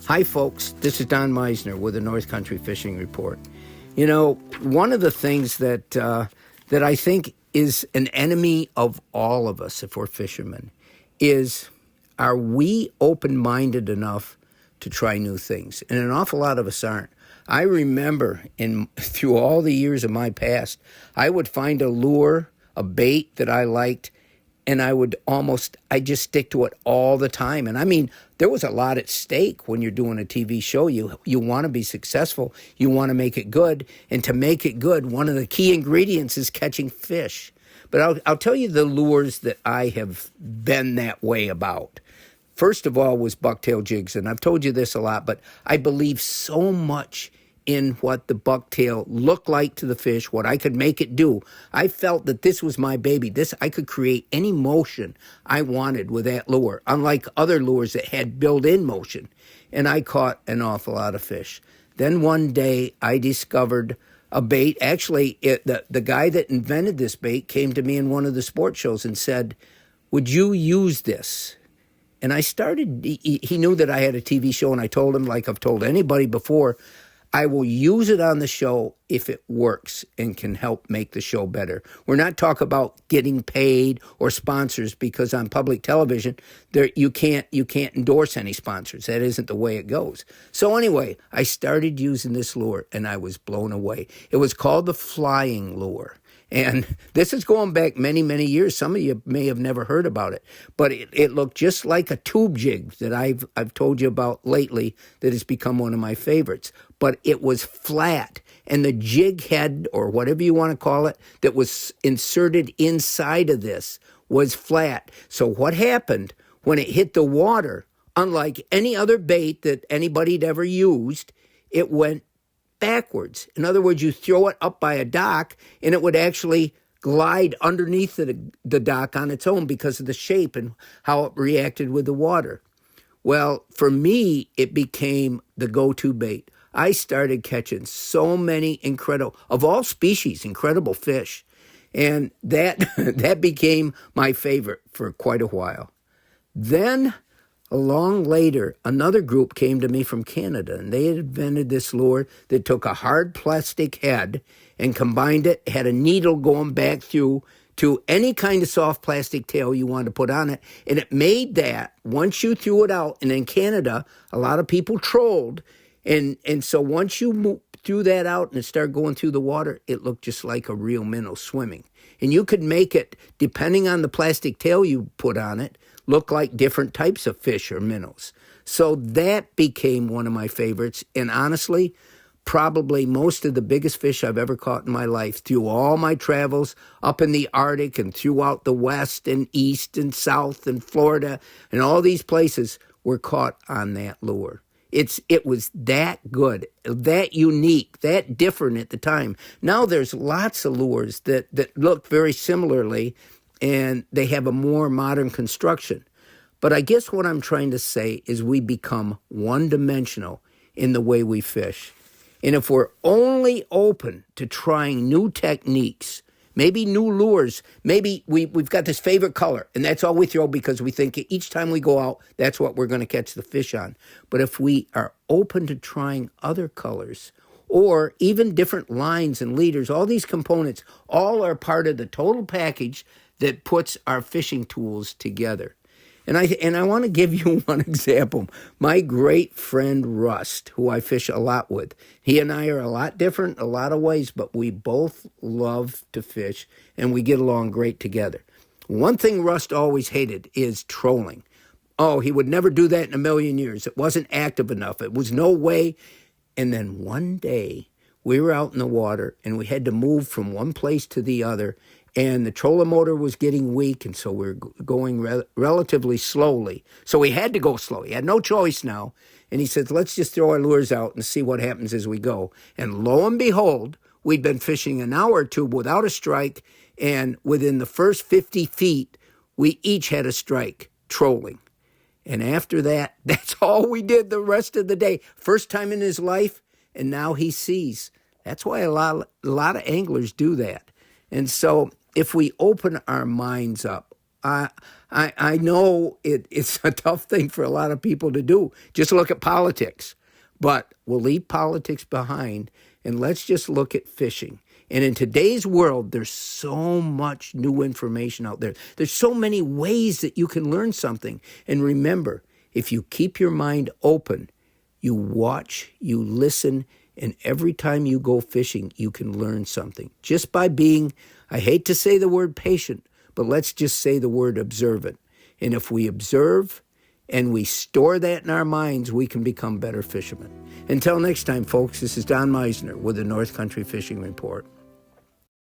Hi, folks. This is Don Meissner with the North Country Fishing Report. You know, one of the things that I think is an enemy of all of us if we're fishermen is, are we open-minded enough to try new things? And an awful lot of us aren't. I remember through all the years of my past, I would find a lure, a bait that I liked, and I just stick to it all the time. And I mean, there was a lot at stake when you're doing a TV show. You want to be successful. You want to make it good. And to make it good, one of the key ingredients is catching fish. But I'll tell you the lures that I have been that way about. First of all was bucktail jigs. And I've told you this a lot, but I believe so much in what the bucktail looked like to the fish, what I could make it do. I felt that this was my baby. I could create any motion I wanted with that lure, unlike other lures that had built-in motion. And I caught an awful lot of fish. Then one day I discovered a bait. Actually, the guy that invented this bait came to me in one of the sports shows and said, "Would you use this?" And I started, he knew that I had a TV show, and I told him, like I've told anybody before, I will use it on the show if it works and can help make the show better. We're not talking about getting paid or sponsors, because on public television, you can't endorse any sponsors. That isn't the way it goes. So anyway, I started using this lure, and I was blown away. It was called the flying lure. And this is going back many, many years. Some of you may have never heard about it, but it looked just like a tube jig that I've told you about lately that has become one of my favorites. But it was flat, and the jig head, or whatever you want to call it, that was inserted inside of this was flat. So what happened when it hit the water, unlike any other bait that anybody'd ever used, it went backwards. In other words, you throw it up by a dock, and it would actually glide underneath the dock on its own because of the shape and how it reacted with the water. Well, for me, it became the go-to bait. I started catching so many of all species, incredible fish. And that became my favorite for quite a while. Then, along later, another group came to me from Canada, and they had invented this lure that took a hard plastic head and combined it, had a needle going back through to any kind of soft plastic tail you wanted to put on it, and it made that, once you threw it out, and in Canada, a lot of people trolled, and so once you threw that out and it started going through the water, it looked just like a real minnow swimming. And you could make it, depending on the plastic tail you put on it, look like different types of fish or minnows. So that became one of my favorites. And honestly, probably most of the biggest fish I've ever caught in my life through all my travels up in the Arctic and throughout the West and East and South and Florida and all these places were caught on that lure. It was that good, that unique, that different at the time. Now there's lots of lures that look very similarly, and they have a more modern construction. But I guess what I'm trying to say is we become one-dimensional in the way we fish. And if we're only open to trying new techniques, maybe new lures, maybe we've got this favorite color, and that's all we throw because we think each time we go out, that's what we're going to catch the fish on. But if we are open to trying other colors, or even different lines and leaders, all these components, all are part of the total package that puts our fishing tools together. And I want to give you one example. My great friend Rust, who I fish a lot with, he and I are a lot different in a lot of ways, but we both love to fish, and we get along great together. One thing Rust always hated is trolling. Oh, he would never do that in a million years. It wasn't active enough. It was no way. And then one day, we were out in the water, and we had to move from one place to the other, and the trolling motor was getting weak, and so we were going relatively slowly. So we had to go slow. He had no choice now. And he said, let's just throw our lures out and see what happens as we go. And lo and behold, we'd been fishing an hour or two without a strike, and within the first 50 feet, we each had a strike trolling. And after that, that's all we did the rest of the day. First time in his life, and now he sees. That's why a lot of anglers do that. And so if we open our minds up, I I know it's a tough thing for a lot of people to do. Just look at politics. But we'll leave politics behind and let's just look at fishing. And in today's world, there's so much new information out there. There's so many ways that you can learn something. And remember, if you keep your mind open, you watch, you listen, and every time you go fishing, you can learn something. Just by being, I hate to say the word patient, but let's just say the word observant. And if we observe and we store that in our minds, we can become better fishermen. Until next time, folks, this is Don Meissner with the North Country Fishing Report.